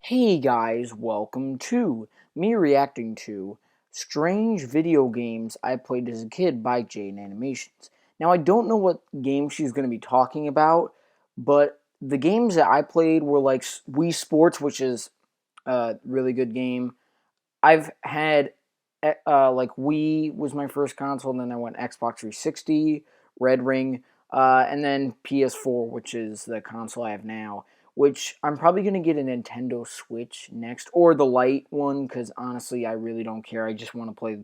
Hey guys, welcome to me reacting to strange video games I played as a kid by Jaden Animations. Now I don't know what game she's going to be talking about, but the games that I played were like Wii Sports, which is a really good game. I've had like Wii was my first console, and then I went Xbox 360, Red Ring, and then PS4, which is the console I have now. Which I'm probably going to get a Nintendo Switch next, or the Lite one, because honestly, I really don't care. I just want to play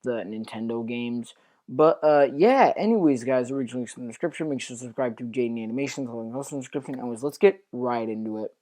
the Nintendo games. But, yeah, anyways, guys, original links in the description. Make sure to subscribe to Jaden Animations, the link also in the description. Anyways, let's get right into it.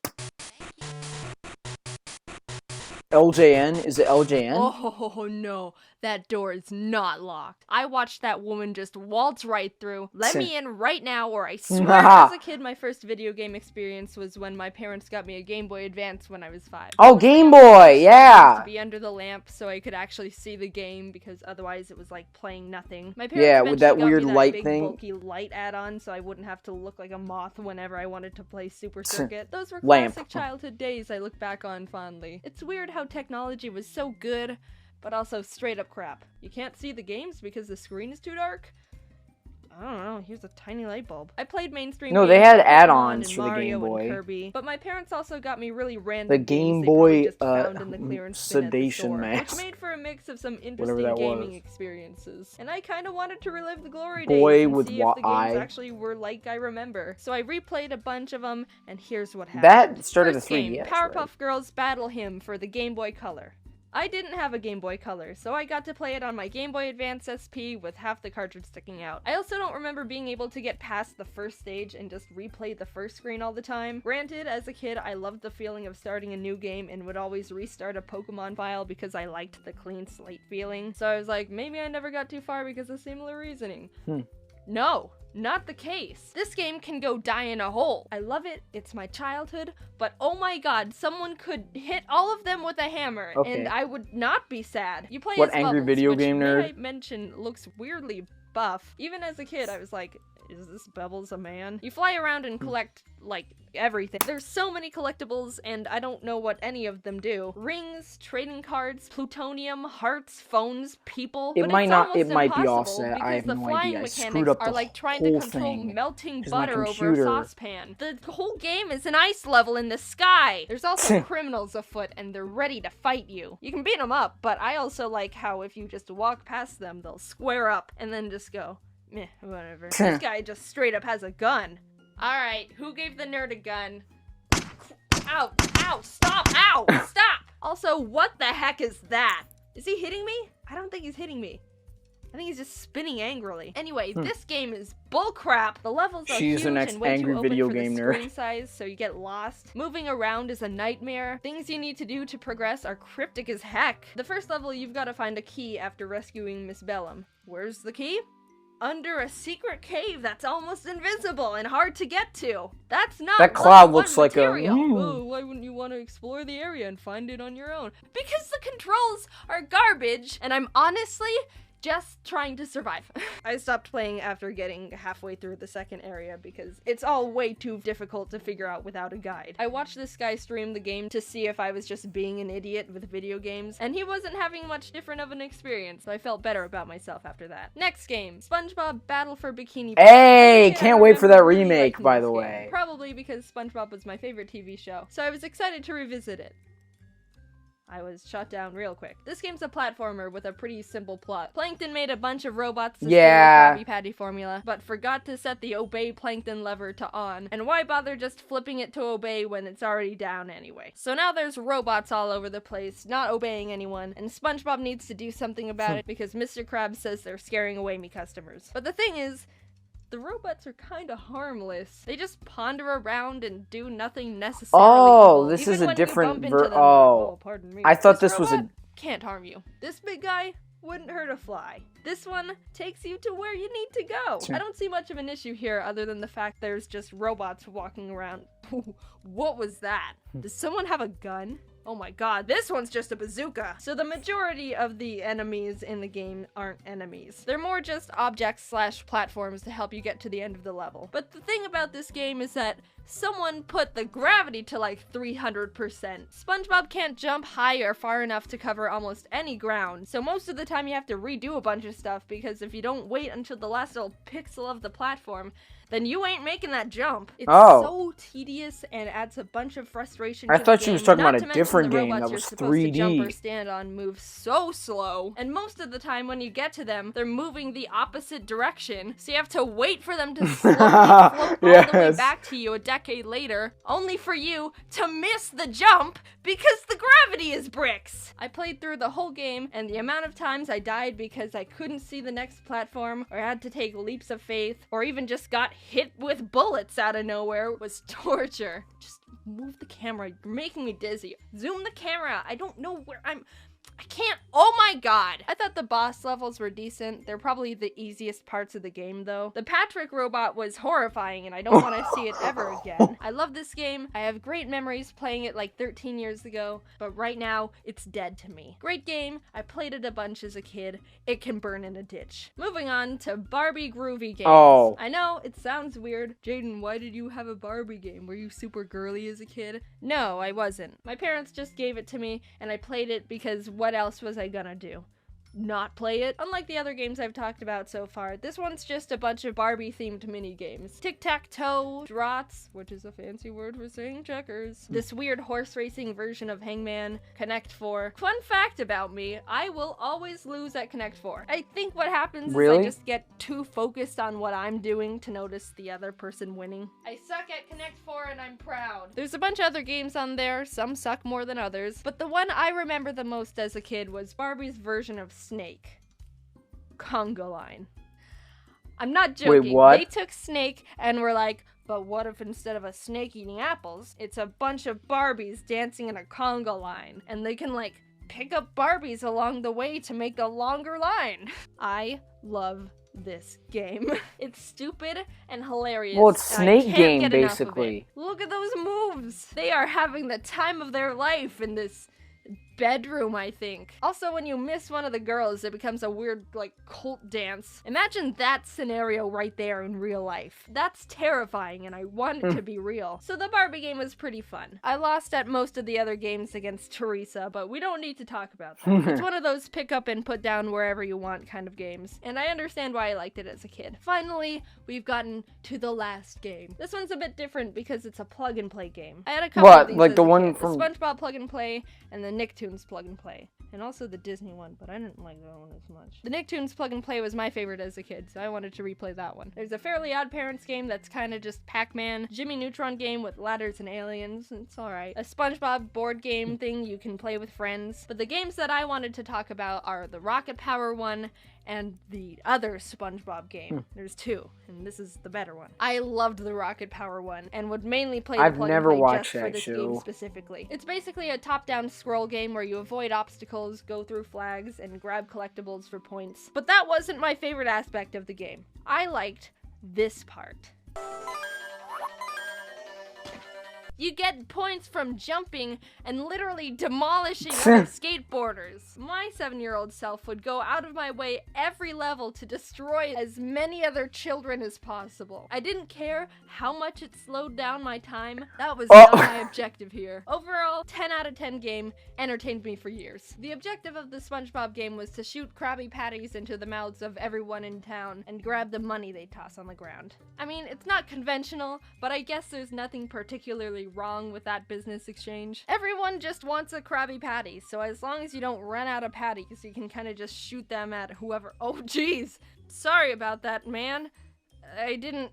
LJN? Is it LJN? Oh no, that door is not locked. I watched that woman just waltz right through. Let me in right now, or I swear as a kid my first video game experience was when my parents got me a Game Boy Advance when I was 5. Oh, Game Boy, yeah! To be under the lamp so I could actually see the game, because otherwise it was like playing nothing. My parents with that got weird me that light big, thing. bulky light add-on so I wouldn't have to look like a moth whenever I wanted to play Super Circuit. Those were classic childhood days I look back on fondly. It's weird how technology was so good, but also straight up crap. You can't see the games because the screen is too dark? I don't know, here's a tiny light bulb. I played mainstream games they had like add-ons for the Mario Game Boy. and Kirby, but my parents also got me really random The Game Boy sedation mask. Which made for a mix of some interesting gaming experiences. And I kind of wanted to relive the glory days and see if the games actually were like I remember. So I replayed a bunch of them, and here's what happened. That started First a 3DS, game, Powerpuff Girls Battle Hymn for the Game Boy Color. I didn't have a Game Boy Color, so I got to play it on my Game Boy Advance SP with half the cartridge sticking out. I also don't remember being able to get past the first stage and just replay the first screen all the time. Granted, as a kid, I loved the feeling of starting a new game and would always restart a Pokemon file because I liked the clean slate feeling. So I was like, maybe I never got too far because of similar reasoning. No. Not the case. This game can go die in a hole. I love it, it's my childhood, but oh my god, someone could hit all of them with a hammer, and I would not be sad. You play as angry Bubbles, video which, game nerd? may I mention, looks weirdly buff. Even as a kid, I was like, is this Bubbles a man? You fly around and collect, like, everything. There's so many collectibles, and I don't know what any of them do. Rings, trading cards, plutonium, hearts, phones, people. It might be offset. I have no idea. I screwed up the like trying to control melting butter over a saucepan. The whole game is an ice level in the sky. There's also criminals afoot, and they're ready to fight you. You can beat them up, but I also like how if you just walk past them, they'll square up and then just go, meh, whatever. This guy just straight up has a gun. Alright, who gave the nerd a gun? Ow, ow, stop, ow, stop! Also, what the heck is that? Is he hitting me? I don't think he's hitting me. I think he's just spinning angrily. Anyway, this game is bullcrap. The levels are huge the next and way angry too open video for game the nerd. screen size, so you get lost. Moving around is a nightmare. Things you need to do to progress are cryptic as heck. The first level, you've got to find a key after rescuing Miss Bellum. Where's the key? Under a secret cave that's almost invisible and hard to get to. That's not that cloud looks like material. Oh, why wouldn't you want to explore the area and find it on your own? Because the controls are garbage, and I'm honestly just trying to survive. I stopped playing after getting halfway through the second area because it's all way too difficult to figure out without a guide. I watched this guy stream the game to see if I was just being an idiot with video games, and he wasn't having much different of an experience, so I felt better about myself after that. Next game, SpongeBob Battle for Bikini Bottom. Hey, can't wait for that remake, by the way. Probably because SpongeBob was my favorite TV show, so I was excited to revisit it. I was shot down real quick. This game's a platformer with a pretty simple plot. Plankton made a bunch of robots to steal the Krabby Patty formula, but forgot to set the obey Plankton lever to on, and why bother just flipping it to obey when it's already down anyway? So now there's robots all over the place, not obeying anyone, and SpongeBob needs to do something about it because Mr. Krabs says they're scaring away me customers. But the thing is, the robots are kinda harmless. They just ponder around and do nothing necessarily. Oh, evil. this Even is a when different you bump into them, pardon me. I thought this was a can't harm you. This big guy wouldn't hurt a fly. This one takes you to where you need to go. I don't see much of an issue here other than the fact there's just robots walking around. What was that? Does someone have a gun? Oh my god, this one's just a bazooka! So the majority of the enemies in the game aren't enemies. They're more just objects slash platforms to help you get to the end of the level. But the thing about this game is that someone put the gravity to like 300%. SpongeBob can't jump high or far enough to cover almost any ground, so most of the time you have to redo a bunch of stuff, because if you don't wait until the last little pixel of the platform, then you ain't making that jump. It's so tedious and adds a bunch of frustration. I thought she was talking about a different game that was you're supposed to jump or 3D. stand on move so slow, and most of the time when you get to them, they're moving the opposite direction, so you have to wait for them to slowly float all the way back to you a decade later, only for you to miss the jump because the gravity is bricks. I played through the whole game, and the amount of times I died because I couldn't see the next platform, or had to take leaps of faith, or even just got hit with bullets out of nowhere was torture. Just move the camera. You're making me dizzy. Zoom the camera. I don't know where I can't. Oh my god. I thought the boss levels were decent. They're probably the easiest parts of the game, though. The Patrick robot was horrifying, and I don't want to see it ever again. I love this game. I have great memories playing it like 13 years ago, but right now, it's dead to me. Great game. I played it a bunch as a kid. It can burn in a ditch. Moving on to Barbie Groovy games. Oh. I know, it sounds weird. Jaden, why did you have a Barbie game? Were you super girly as a kid? No, I wasn't. My parents just gave it to me, and I played it because what else was I gonna do? Not play it? Unlike the other games I've talked about so far, this one's just a bunch of Barbie-themed mini-games. Tic-tac-toe, draughts, which is a fancy word for saying checkers, this weird horse racing version of Hangman, Connect 4. Fun fact about me, I will always lose at Connect 4. I think what happens is I just get too focused on what I'm doing to notice the other person winning. I suck at Connect 4 and I'm proud. There's a bunch of other games on there, some suck more than others, but the one I remember the most as a kid was Barbie's version of Snake. Conga line. I'm not joking. Wait, what? They took Snake and were like, but what if instead of a snake eating apples, it's a bunch of Barbies dancing in a conga line, and they can like pick up Barbies along the way to make a longer line. I love this game. It's stupid and hilarious. Well, it's Snake Game, basically. Look at those moves. They are having the time of their life in this bedroom, I think. Also, when you miss one of the girls, it becomes a weird, like, cult dance. Imagine that scenario right there in real life. That's terrifying, and I want it to be real. So the Barbie game was pretty fun. I lost at most of the other games against Teresa, but we don't need to talk about that. It's one of those pick up and put down wherever you want kind of games, and I understand why I liked it as a kid. Finally, we've gotten to the last game. This one's a bit different because it's a plug and play game. I had a couple of these like as the a one kid. from The SpongeBob plug and play and the Nicktoons plug and play. And also the Disney one, but I didn't like that one as much. The Nicktoons plug and play was my favorite as a kid, so I wanted to replay that one. There's a Fairly Odd Parents game that's kind of just Pac-Man, Jimmy Neutron game with ladders and aliens, it's alright. A SpongeBob board game thing you can play with friends. But the games that I wanted to talk about are the Rocket Power one and the other SpongeBob game. There's two, and this is the better one. I loved the Rocket Power one, and would mainly play the I've plug never and play watched just for that this show. game specifically. It's basically a top-down scroll game where you avoid obstacles, go through flags, and grab collectibles for points. But that wasn't my favorite aspect of the game. I liked this part. You get points from jumping and literally demolishing other skateboarders. My 7-year-old self would go out of my way every level to destroy as many other children as possible. I didn't care how much it slowed down my time. That was not my objective here. Overall, 10 out of 10 game, entertained me for years. The objective of the SpongeBob game was to shoot Krabby Patties into the mouths of everyone in town and grab the money they toss on the ground. I mean, it's not conventional, but I guess there's nothing particularly wrong with that business exchange. Everyone just wants a Krabby Patty, so as long as you don't run out of patties, you can kind of just shoot them at whoever. Oh, jeez. Sorry about that, man. I didn't...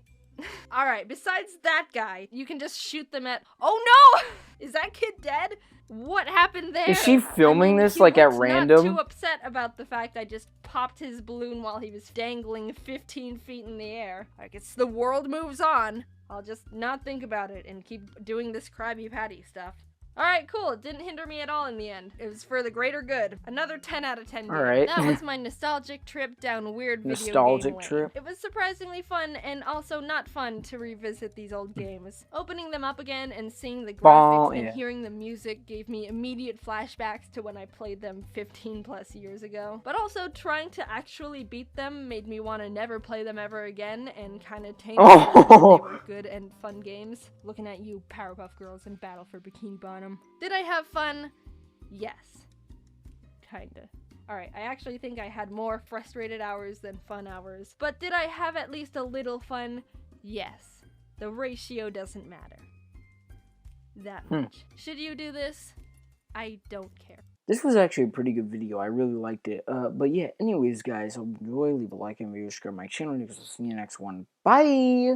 Alright, besides that guy, you can just shoot them at... Oh no! Is that kid dead? What happened there? Is she filming this like at random? Not too upset about the fact I just popped his balloon while he was dangling 15 feet in the air. I guess the world moves on. I'll just not think about it and keep doing this Krabby Patty stuff. Alright, cool. It didn't hinder me at all in the end. It was for the greater good. Another 10 out of 10 game. Alright. That was my nostalgic trip down weird video Nostalgic game lane. trip. It was surprisingly fun and also not fun to revisit these old games. Opening them up again and seeing the graphics and hearing the music gave me immediate flashbacks to when I played them 15 plus years ago. But also trying to actually beat them made me want to never play them ever again and kind of tainted they were good and fun games. Looking at you, Powerpuff Girls and Battle for Bikini Bottom. Did I have fun? Yes. Kinda. Alright, I actually think I had more frustrated hours than fun hours. But did I have at least a little fun? Yes. The ratio doesn't matter. That much. Should you do this? I don't care. This was actually a pretty good video. I really liked it. But yeah, anyways, guys, hope you enjoy. Leave a like and subscribe to my channel. I'll see you next one. Bye!